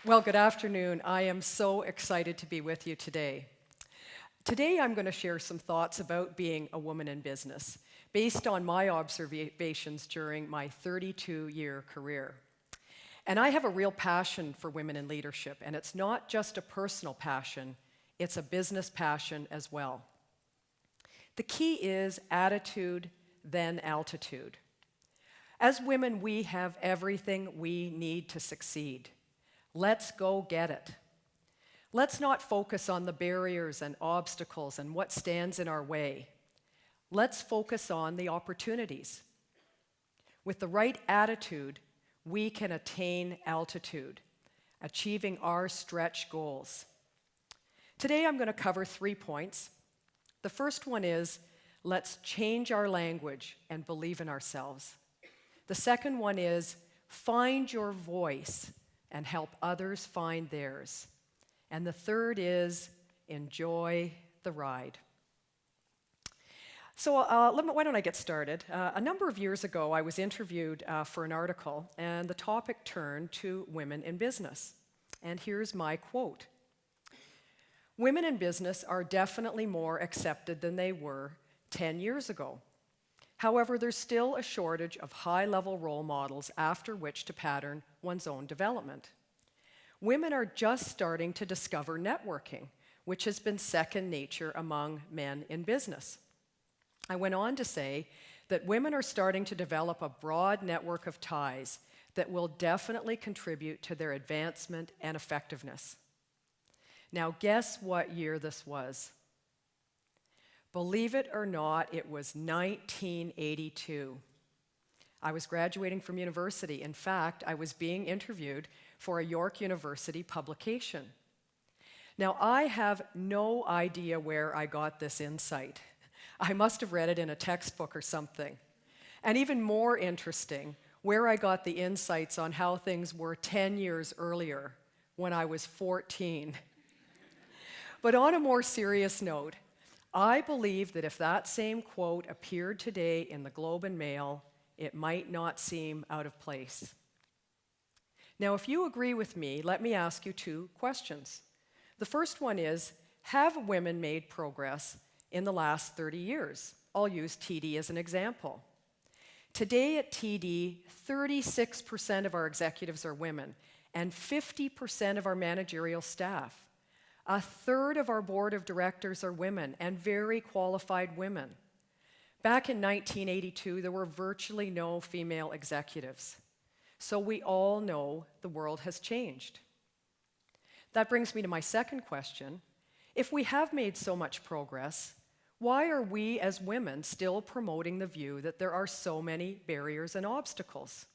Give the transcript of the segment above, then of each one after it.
Well, good afternoon. I am so excited to be with you today. Today, I'm going to share some thoughts about being a woman in business, based on my observations during my 32-year career. And I have a real passion for women in leadership, and it's not just a personal passion, it's a business passion as well. The key is attitude, then altitude. As women, we have everything we need to succeed. Let's go get it. Let's not focus on the barriers and obstacles and what stands in our way. Let's focus on the opportunities. With the right attitude, we can attain altitude, achieving our stretch goals. Today I'm going to cover 3 points. The first one is, let's change our language and believe in ourselves. The second one is, find your voice and help others find theirs. And the third is, enjoy the ride. So why don't I get started? A number of years ago, I was interviewed for an article, and the topic turned to women in business. And here's my quote. Women in business are definitely more accepted than they were 10 years ago. However, there's still a shortage of high-level role models after which to pattern one's own development. Women are just starting to discover networking, which has been second nature among men in business. I went on to say that women are starting to develop a broad network of ties that will definitely contribute to their advancement and effectiveness. Now, guess what year this was? Believe it or not, it was 1982. I was graduating from university. In fact, I was being interviewed for a York University publication. Now, I have no idea where I got this insight. I must have read it in a textbook or something. And even more interesting, where I got the insights on how things were 10 years earlier, when I was 14. But on a more serious note, I believe that if that same quote appeared today in the Globe and Mail, it might not seem out of place. Now, if you agree with me, let me ask you 2 questions. The first one is, have women made progress in the last 30 years? I'll use TD as an example. Today at TD, 36% of our executives are women, and 50% of our managerial staff. A third of our board of directors are women, and very qualified women. Back in 1982, there were virtually no female executives. So we all know the world has changed. That brings me to my second question. If we have made so much progress, why are we as women still promoting the view that there are so many barriers and obstacles?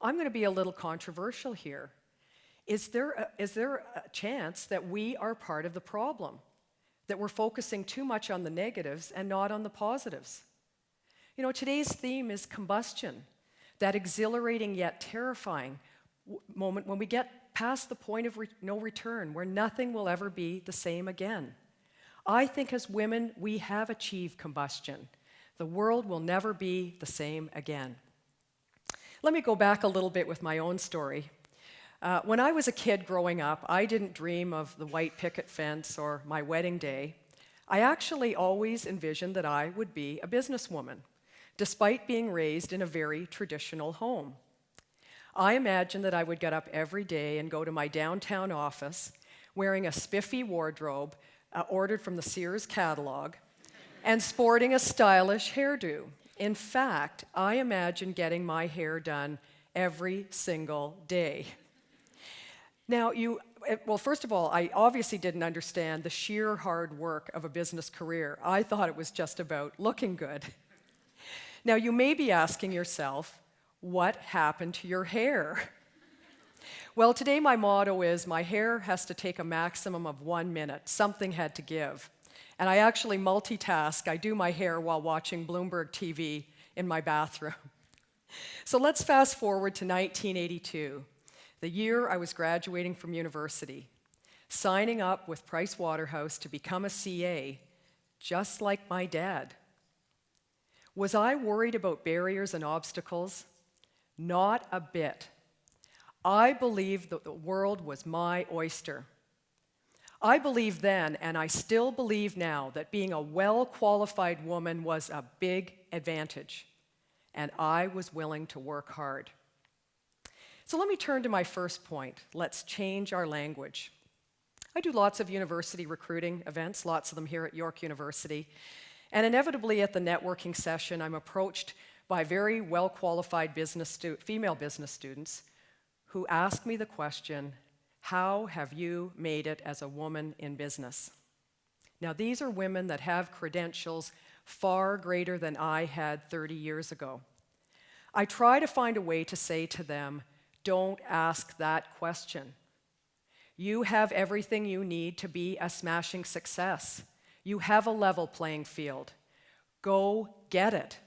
I'm going to be a little controversial here. Is there a chance that we are part of the problem? That we're focusing too much on the negatives and not on the positives? You know, today's theme is combustion, that exhilarating yet terrifying moment when we get past the point of no return, where nothing will ever be the same again. I think as women, we have achieved combustion. The world will never be the same again. Let me go back a little bit with my own story. When I was a kid growing up, I didn't dream of the white picket fence or my wedding day. I actually always envisioned that I would be a businesswoman, despite being raised in a very traditional home. I imagined that I would get up every day and go to my downtown office wearing a spiffy wardrobe ordered from the Sears catalog and sporting a stylish hairdo. In fact, I imagined getting my hair done every single day. Now, first of all, I obviously didn't understand the sheer hard work of a business career. I thought it was just about looking good. Now, you may be asking yourself, what happened to your hair? Well, today my motto is, my hair has to take a maximum of 1 minute. Something had to give. And I actually multitask. I do my hair while watching Bloomberg TV in my bathroom. So let's fast forward to 1982. The year I was graduating from university, signing up with Price Waterhouse to become a CA, just like my dad. Was I worried about barriers and obstacles? Not a bit. I believed that the world was my oyster. I believed then, and I still believe now, that being a well-qualified woman was a big advantage, and I was willing to work hard. So let me turn to my first point. Let's change our language. I do lots of university recruiting events, lots of them here at York University, and inevitably at the networking session, I'm approached by very well-qualified female business students who ask me the question, how have you made it as a woman in business? Now, these are women that have credentials far greater than I had 30 years ago. I try to find a way to say to them, don't ask that question. You have everything you need to be a smashing success. You have a level playing field. Go get it.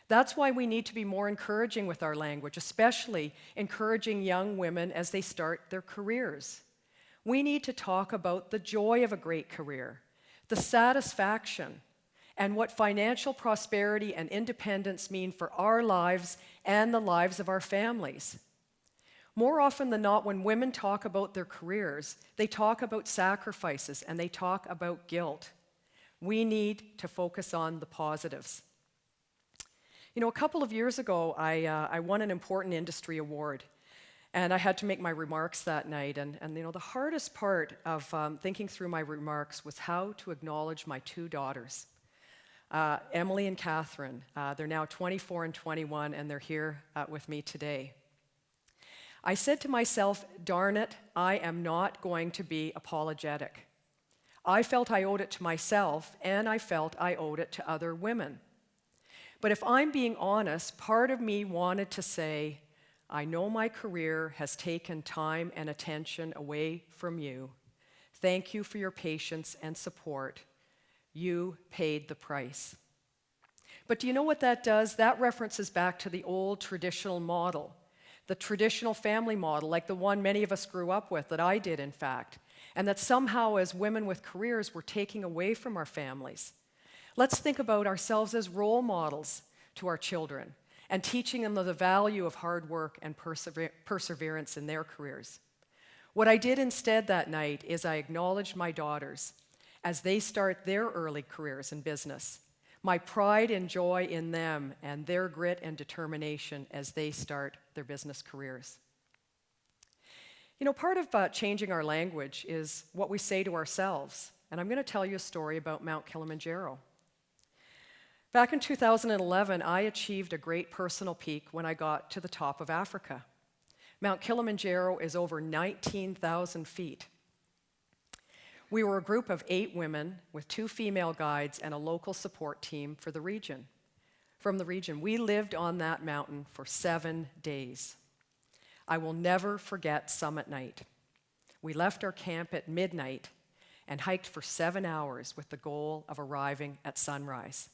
That's why we need to be more encouraging with our language, especially encouraging young women as they start their careers. We need to talk about the joy of a great career, the satisfaction, and what financial prosperity and independence mean for our lives and the lives of our families. More often than not, when women talk about their careers, they talk about sacrifices and they talk about guilt. We need to focus on the positives. You know, a couple of years ago, I won an important industry award, and I had to make my remarks that night. And you know, the hardest part of thinking through my remarks was how to acknowledge my two daughters, Emily and Catherine. They're now 24 and 21, and they're here with me today. I said to myself, darn it, I am not going to be apologetic. I felt I owed it to myself, and I felt I owed it to other women. But if I'm being honest, part of me wanted to say, I know my career has taken time and attention away from you. Thank you for your patience and support. You paid the price. But do you know what that does? That references back to the old traditional model, the traditional family model, like the one many of us grew up with, that I did, in fact, and that somehow as women with careers we're taking away from our families. Let's think about ourselves as role models to our children and teaching them the value of hard work and perseverance in their careers. What I did instead that night is I acknowledged my daughters as they start their early careers in business, my pride and joy in them and their grit and determination as they start their business careers. You know, part of changing our language is what we say to ourselves, and I'm going to tell you a story about Mount Kilimanjaro. Back in 2011, I achieved a great personal peak when I got to the top of Africa. Mount Kilimanjaro is over 19,000 feet. We were a group of 8 women with 2 female guides and a local support team for the region. From the region, we lived on that mountain for 7 days. I will never forget summit night. We left our camp at midnight and hiked for 7 hours with the goal of arriving at sunrise.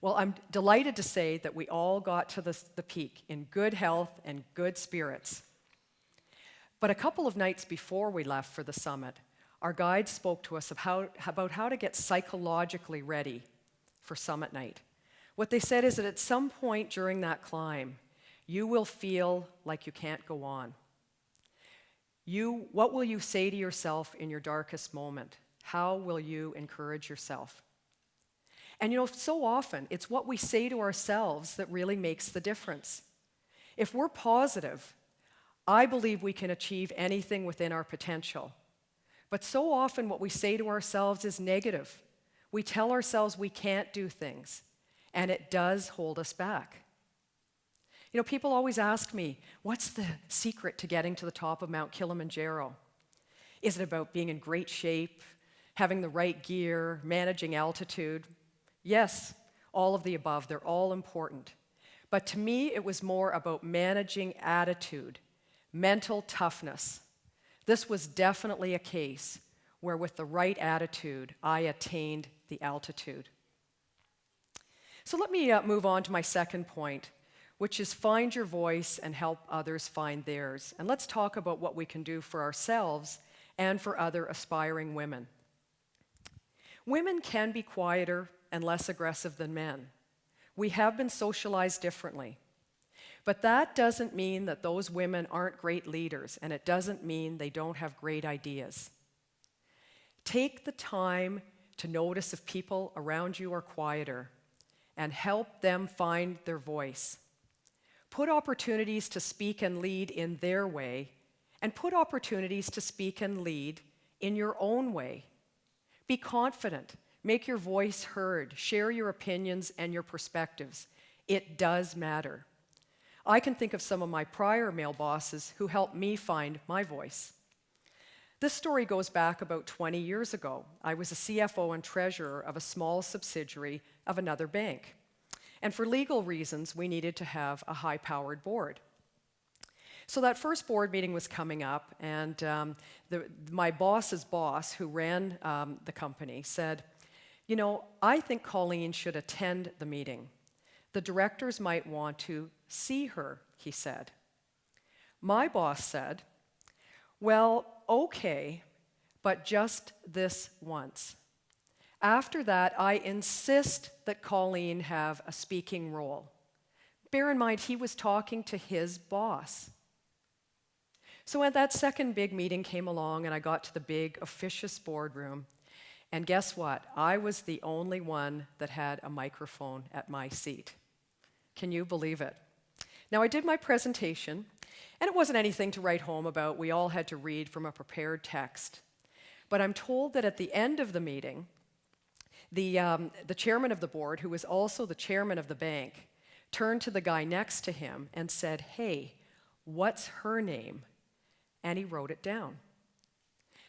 Well, I'm delighted to say that we all got to the peak in good health and good spirits. But a couple of nights before we left for the summit, our guides spoke to us about how to get psychologically ready for summit night. What they said is that at some point during that climb, you will feel like you can't go on. What will you say to yourself in your darkest moment? How will you encourage yourself? And you know, so often, it's what we say to ourselves that really makes the difference. If we're positive, I believe we can achieve anything within our potential. But so often what we say to ourselves is negative. We tell ourselves we can't do things, and it does hold us back. You know, people always ask me, what's the secret to getting to the top of Mount Kilimanjaro? Is it about being in great shape, having the right gear, managing altitude? Yes, all of the above. They're all important. But to me, it was more about managing attitude, mental toughness. This was definitely a case where with the right attitude, I attained the altitude. So let me move on to my second point, which is find your voice and help others find theirs. And let's talk about what we can do for ourselves and for other aspiring women. Women can be quieter and less aggressive than men. We have been socialized differently. But that doesn't mean that those women aren't great leaders, and it doesn't mean they don't have great ideas. Take the time to notice if people around you are quieter and help them find their voice. Put opportunities to speak and lead in their way, and put opportunities to speak and lead in your own way. Be confident. Make your voice heard. Share your opinions and your perspectives. It does matter. I can think of some of my prior male bosses who helped me find my voice. This story goes back about 20 years ago. I was a CFO and treasurer of a small subsidiary of another bank. And for legal reasons, we needed to have a high-powered board. So that first board meeting was coming up, and my boss's boss, who ran the company, said, "You know, I think Colleen should attend the meeting. The directors might want to see her," he said. My boss said, "Well, okay, but just this once. After that, I insist that Colleen have a speaking role." Bear in mind, he was talking to his boss. So when that second big meeting came along and I got to the big officious boardroom, and guess what? I was the only one that had a microphone at my seat. Can you believe it? Now, I did my presentation, and it wasn't anything to write home about. We all had to read from a prepared text. But I'm told that at the end of the meeting, the chairman of the board, who was also the chairman of the bank, turned to the guy next to him and said, "Hey, what's her name?" And he wrote it down.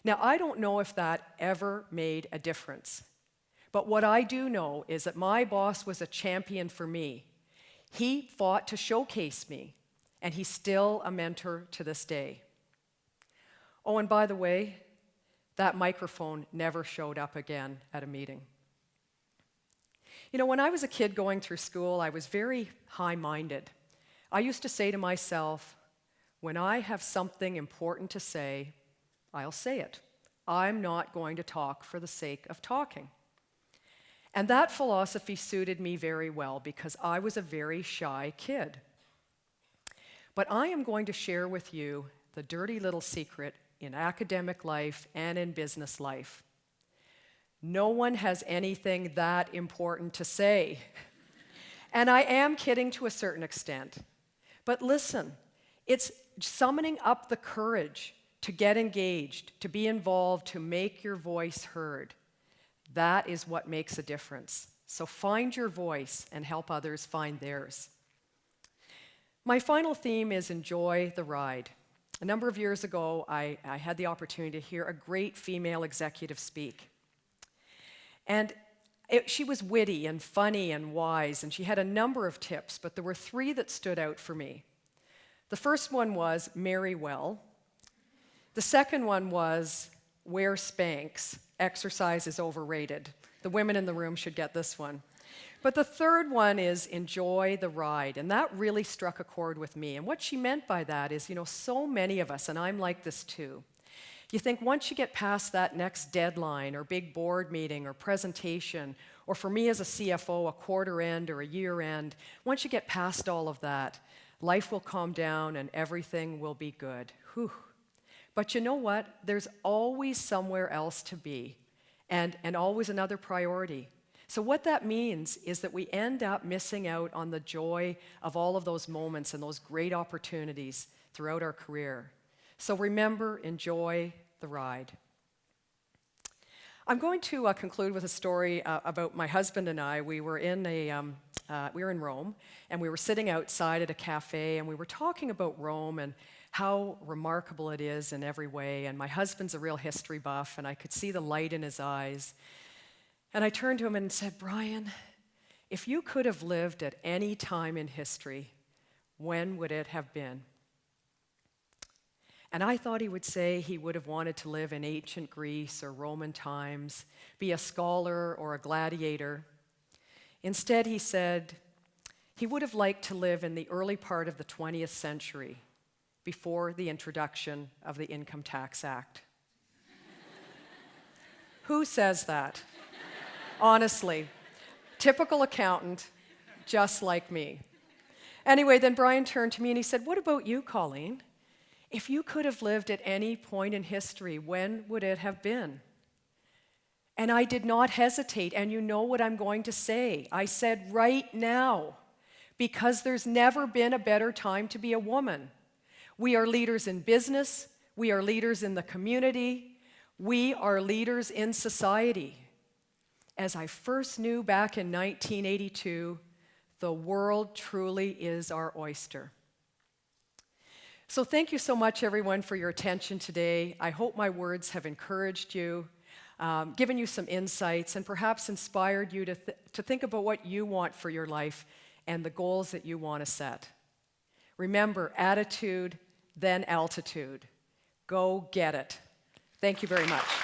Now, I don't know if that ever made a difference. But what I do know is that my boss was a champion for me. He fought to showcase me, and he's still a mentor to this day. Oh, and by the way, that microphone never showed up again at a meeting. You know, when I was a kid going through school, I was very high-minded. I used to say to myself, when I have something important to say, I'll say it. I'm not going to talk for the sake of talking. And that philosophy suited me very well because I was a very shy kid. But I am going to share with you the dirty little secret in academic life and in business life. No one has anything that important to say. And I am kidding to a certain extent. But listen, it's summoning up the courage to get engaged, to be involved, to make your voice heard. That is what makes a difference. So find your voice and help others find theirs. My final theme is enjoy the ride. A number of years ago, I had the opportunity to hear a great female executive speak. And she was witty and funny and wise, and she had a number of tips, but there were three that stood out for me. The first one was marry well. The second one was wear Spanx. Exercise is overrated. The women in the room should get this one. But the third one is enjoy the ride, and that really struck a chord with me. And what she meant by that is, you know, so many of us, and I'm like this too, you think once you get past that next deadline or big board meeting or presentation, or for me as a CFO, a quarter end or a year end, once you get past all of that, life will calm down and everything will be good. Whew. But you know what? There's always somewhere else to be and always another priority. So what that means is that we end up missing out on the joy of all of those moments and those great opportunities throughout our career. So remember, enjoy the ride. I'm going to conclude with a story about my husband and I. We were in Rome, and we were sitting outside at a cafe, and we were talking about Rome and how remarkable it is in every way. And my husband's a real history buff, and I could see the light in his eyes. And I turned to him and said, "Brian, if you could have lived at any time in history, when would it have been?" And I thought he would say he would have wanted to live in ancient Greece or Roman times, be a scholar or a gladiator. Instead, he said he would have liked to live in the early part of the 20th century, before the introduction of the Income Tax Act. Who says that? Honestly, typical accountant, just like me. Anyway, then Brian turned to me and he said, "What about you, Colleen? If you could have lived at any point in history, when would it have been?" And I did not hesitate, and you know what I'm going to say. I said, "Right now, because there's never been a better time to be a woman. We are leaders in business, we are leaders in the community, we are leaders in society. As I first knew back in 1982, the world truly is our oyster." So thank you so much, everyone, for your attention today. I hope my words have encouraged you, given you some insights, and perhaps inspired you to think about what you want for your life and the goals that you want to set. Remember, attitude, then altitude. Go get it. Thank you very much.